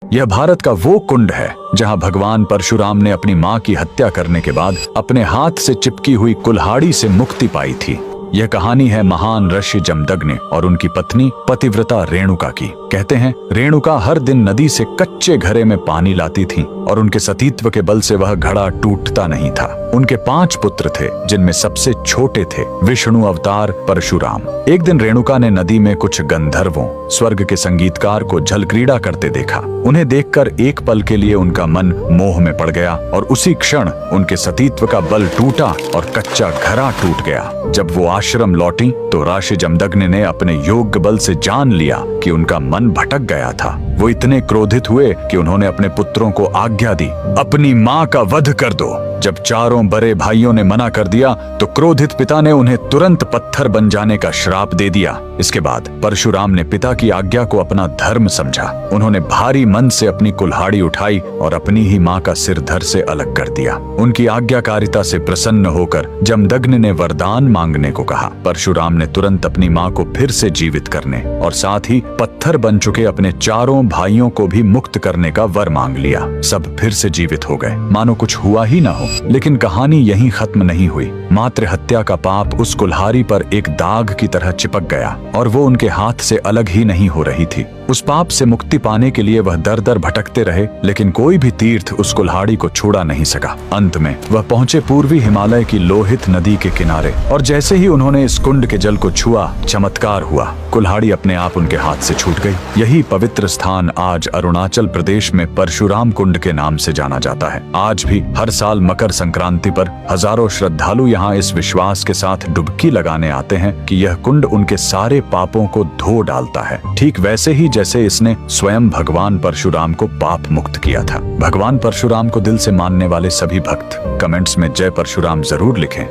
यह भारत का वो कुंड है जहां भगवान परशुराम ने अपनी मां की हत्या करने के बाद अपने हाथ से चिपकी हुई कुल्हाड़ी से मुक्ति पाई थी। यह कहानी है महान ऋषि जमदग्नि और उनकी पत्नी पतिव्रता रेणुका की। कहते हैं रेणुका हर दिन नदी से कच्चे घड़े में पानी लाती थीं और उनके सतीत्व के बल से वह घड़ा टूटता नहीं था। उनके 5 पुत्र थे जिनमें सबसे छोटे थे विष्णु अवतार परशुराम। एक दिन रेणुका ने नदी में कुछ गंधर्वों स्वर्ग के संगीतकार को जल क्रीड़ा करते देखा। उन्हें देखकर एक पल के लिए उनका मन मोह में पड़ गया और उसी क्षण उनके सतीत्व का बल टूटा और कच्चा घड़ा टूट गया। जब वो आश्रम लौटी तो ऋषि जमदग्नि ने अपने योग बल से जान लिया कि उनका मन भटक गया था। वो इतने क्रोधित हुए कि उन्होंने अपने पुत्रों को आज्ञा दी, अपनी मां का वध कर दो। जब चारों बड़े भाइयों ने मना कर दिया तो क्रोधित पिता ने उन्हें तुरंत पत्थर बन जाने का श्राप दे दिया। इसके बाद परशुराम ने पिता की आज्ञा को अपना धर्म समझा। उन्होंने भारी मन से अपनी कुल्हाड़ी उठाई और अपनी ही मां का सिर धड़ से अलग कर दिया। उनकी आज्ञाकारिता से प्रसन्न होकर जमदग्नि ने वरदान मांगने को कहा। परशुराम ने तुरंत अपनी मां को फिर से जीवित करने और साथ ही पत्थर बन चुके अपने चारों भाइयों को भी मुक्त करने का वर मांग लिया। सब फिर से जीवित हो गए, मानो कुछ हुआ ही ना हो। लेकिन कहानी यहीं खत्म नहीं हुई। मातृ हत्या का पाप उस कुल्हाड़ी पर एक दाग की तरह चिपक गया और वो उनके हाथ से अलग ही नहीं हो रही थी। उस पाप से मुक्ति पाने के लिए वह दर दर भटकते रहे, लेकिन कोई भी तीर्थ उस कुल्हाड़ी को छुड़ा नहीं सका। अंत में वह पहुंचे पूर्वी हिमालय की लोहित नदी के किनारे और जैसे ही उन्होंने इस कुंड के जल को छुआ, चमत्कार हुआ। कुल्हाड़ी अपने आप उनके हाथ से छूट गई। यही पवित्र स्थान आज अरुणाचल प्रदेश में परशुराम कुंड के नाम से जाना जाता है। आज भी हर साल मकर संक्रांति पर हजारों श्रद्धालु यहाँ इस विश्वास के साथ डुबकी लगाने आते हैं कि यह कुंड उनके सारे पापों को धो डालता है, ठीक वैसे ही जैसे इसने स्वयं भगवान परशुराम को पाप मुक्त किया था। भगवान परशुराम को दिल से मानने वाले सभी भक्त कमेंट्स में जय परशुराम जरूर लिखें।